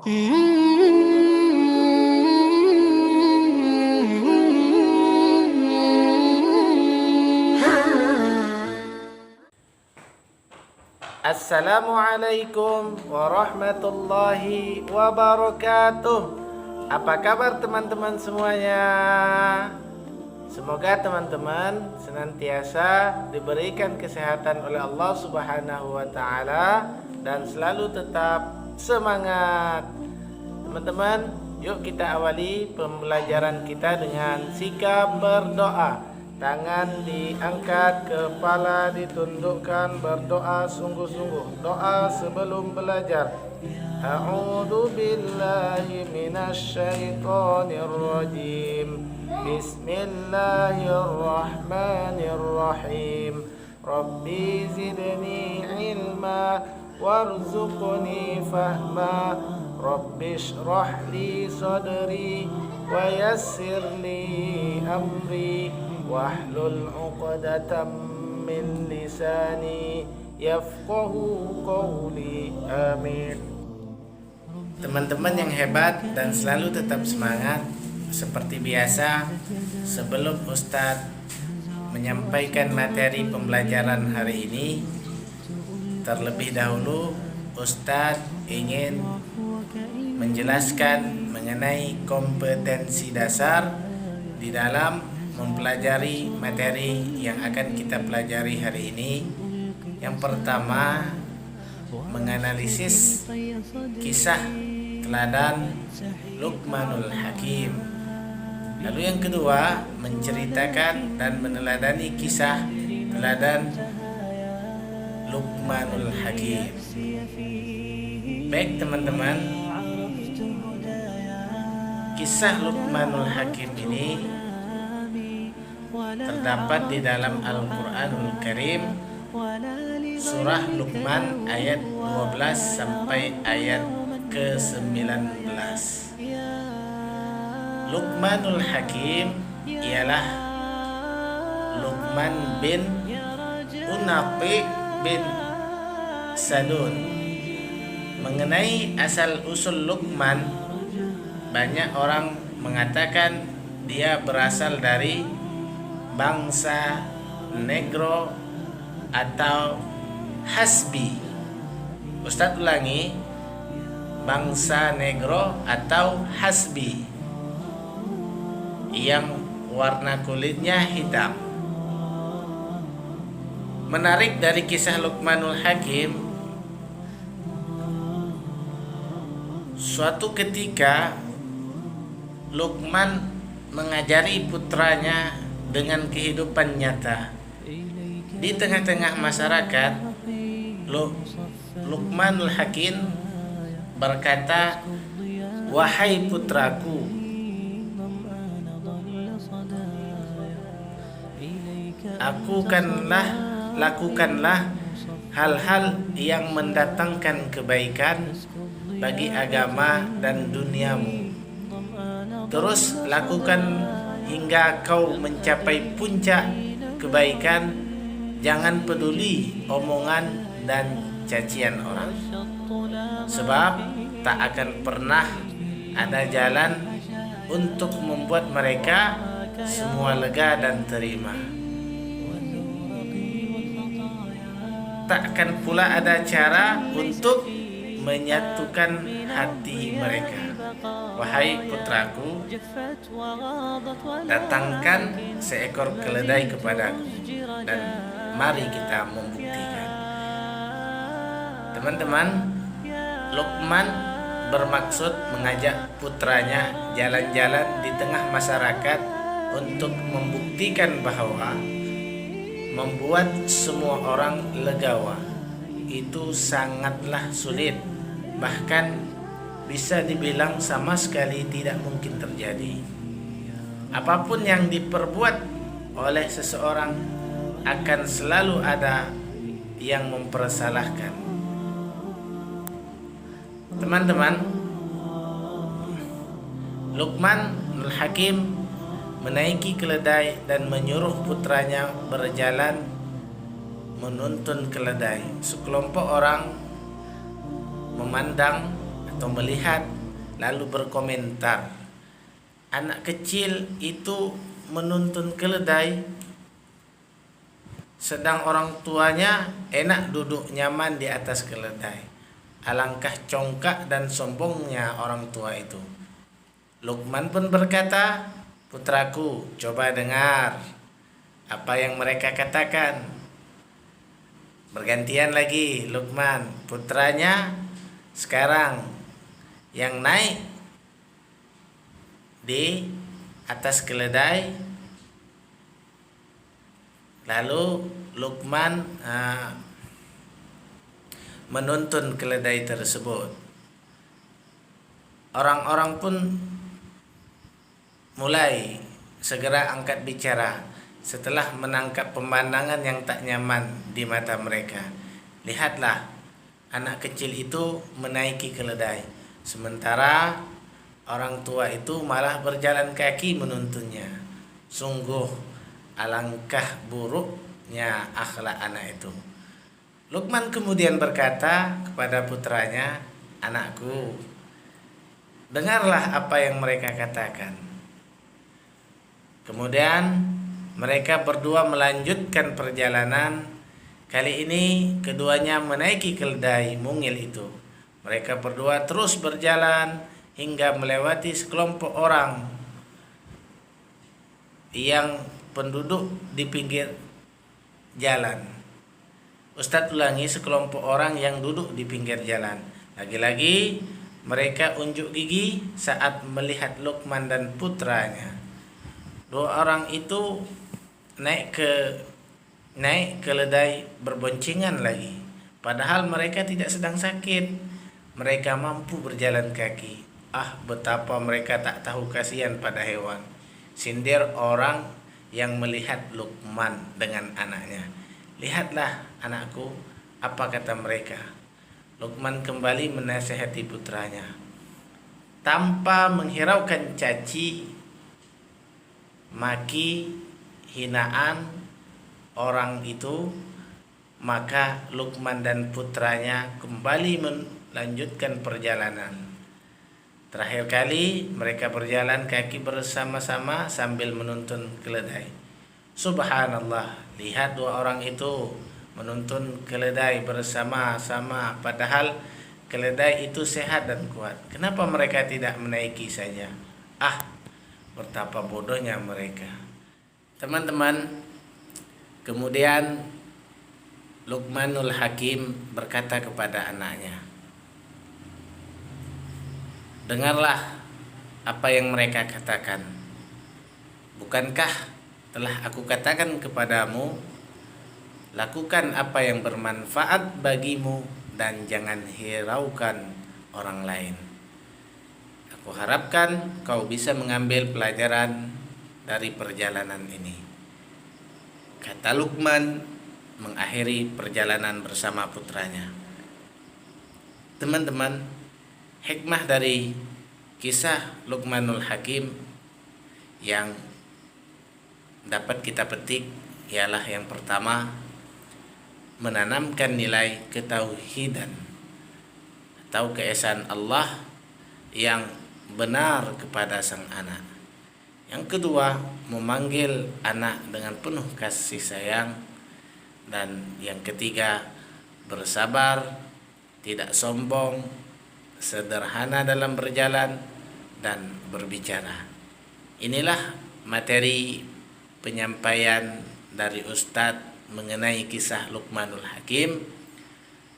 Assalamualaikum warahmatullahi wabarakatuh. Apa kabar teman-teman semuanya? Semoga teman-teman senantiasa diberikan kesehatan oleh Allah Subhanahu wa taala dan selalu tetap semangat. Teman-teman, yuk kita awali pembelajaran kita dengan sikap berdoa. Tangan diangkat, kepala ditundukkan, berdoa sungguh-sungguh. Doa sebelum belajar. A'udzu billahi minasy syaithanir rajim. Bismillahirrahmanirrahim. Rabbi zidni ilma warzuqni fahma. Rabbi shrah li sadri wa yassir li amri. Wahlul 'uqdatam min lisani yafqahu qawli. Amin. Teman-teman yang hebat dan selalu tetap semangat, seperti biasa sebelum Ustadz menyampaikan materi pembelajaran hari ini, terlebih dahulu Ustadz ingin menjelaskan mengenai kompetensi dasar di dalam mempelajari materi yang akan kita pelajari hari ini. Yang pertama, menganalisis kisah teladan Luqmanul Hakim. Lalu yang kedua, menceritakan dan meneladani kisah teladan Luqmanul Hakim. Baik teman-teman, kisah Luqmanul Hakim ini terdapat di dalam Al-Quranul Karim, surah Luqman ayat 12 sampai ayat ke-19. Luqmanul Hakim ialah Luqman bin Unaqi bin Sadun. Mengenai asal usul Luqman, banyak orang mengatakan dia berasal dari bangsa Negro atau Hasbi. Ustadz ulangi, bangsa Negro atau Hasbi yang warna kulitnya hitam. Menarik dari kisah Luqmanul Hakim, suatu ketika Luqman mengajari putranya dengan kehidupan nyata. Di tengah-tengah masyarakat, Luqmanul Hakim berkata, "Wahai putraku, lakukanlah hal-hal yang mendatangkan kebaikan bagi agama dan duniamu. Terus lakukan hingga kau mencapai puncak kebaikan. Jangan peduli omongan dan cacian orang, sebab tak akan pernah ada jalan untuk membuat mereka semua lega dan terima. Tak akan pula ada cara untuk menyatukan hati mereka. Wahai putraku, datangkan seekor keledai kepadaku dan mari kita membuktikan." Teman-teman, Luqman bermaksud mengajak putranya jalan-jalan di tengah masyarakat untuk membuktikan bahwa membuat semua orang legawa itu sangatlah sulit, bahkan bisa dibilang sama sekali tidak mungkin terjadi. Apapun yang diperbuat oleh seseorang akan selalu ada yang mempersalahkan. Teman-teman, Luqmanul Hakim menaiki keledai dan menyuruh putranya berjalan menuntun keledai. Sekelompok orang memandang atau melihat lalu berkomentar. Anak kecil itu menuntun keledai, sedang orang tuanya enak duduk nyaman di atas keledai. Alangkah congkak dan sombongnya orang tua itu. Luqman pun berkata, "Putraku, coba dengar apa yang mereka katakan." Bergantian lagi Luqman, putranya sekarang yang naik di atas keledai. Lalu Luqman menuntun keledai tersebut. Orang-orang pun mulai segera angkat bicara setelah menangkap pemandangan yang tak nyaman di mata mereka. Lihatlah, anak kecil itu menaiki keledai, sementara orang tua itu malah berjalan kaki menuntunnya. Sungguh alangkah buruknya akhlak anak itu. Luqman kemudian berkata kepada putranya, "Anakku, dengarlah apa yang mereka katakan." Kemudian mereka berdua melanjutkan perjalanan. Kali ini keduanya menaiki keledai mungil itu. Mereka berdua terus berjalan hingga melewati sekelompok orang yang penduduk di pinggir jalan. Ustadz ulangi, sekelompok orang yang duduk di pinggir jalan. Lagi-lagi mereka unjuk gigi saat melihat Luqman dan putranya. Dua orang itu naik keledai berboncengan lagi. Padahal mereka tidak sedang sakit. Mereka mampu berjalan kaki. Betapa mereka tak tahu kasihan pada hewan. Sindir orang yang melihat Luqman dengan anaknya. "Lihatlah anakku," apa kata mereka. Luqman kembali menasihati putranya. Tanpa menghiraukan caci, maki, hinaan orang itu, maka Luqman dan putranya kembali melanjutkan perjalanan. Terakhir kali mereka berjalan kaki bersama-sama sambil menuntun keledai. Subhanallah, lihat dua orang itu menuntun keledai bersama-sama, padahal keledai itu sehat dan kuat. Kenapa mereka tidak menaiki saja? Betapa bodohnya mereka. Teman-teman, kemudian Luqmanul Hakim berkata kepada anaknya, "Dengarlah apa yang mereka katakan. Bukankah telah aku katakan kepadamu, lakukan apa yang bermanfaat bagimu dan jangan hiraukan orang lain. Aku harapkan kau bisa mengambil pelajaran dari perjalanan ini." Kata Luqman mengakhiri perjalanan bersama putranya. Teman-teman, hikmah dari kisah Luqmanul Hakim yang dapat kita petik ialah yang pertama, menanamkan nilai ketauhidan atau keesaan Allah yang benar kepada sang anak. Yang kedua, memanggil anak dengan penuh kasih sayang. Dan yang ketiga, bersabar, tidak sombong, sederhana dalam berjalan dan berbicara. Inilah materi penyampaian dari Ustadz mengenai kisah Luqmanul Hakim.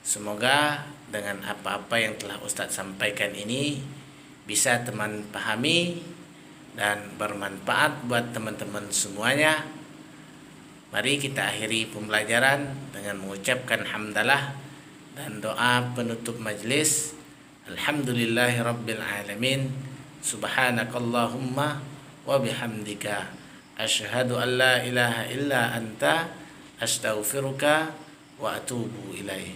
Semoga dengan apa-apa yang telah Ustadz sampaikan ini bisa teman pahami dan bermanfaat buat teman-teman semuanya. Mari kita akhiri pembelajaran dengan mengucapkan hamdalah dan doa penutup majlis. Alhamdulillahirabbil alamin. Subhanakallahumma wa bihamdika asyhadu an la ilaha illa anta astaghfiruka wa atubu ilaih.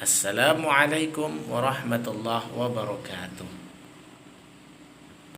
Assalamualaikum warahmatullahi wabarakatuh.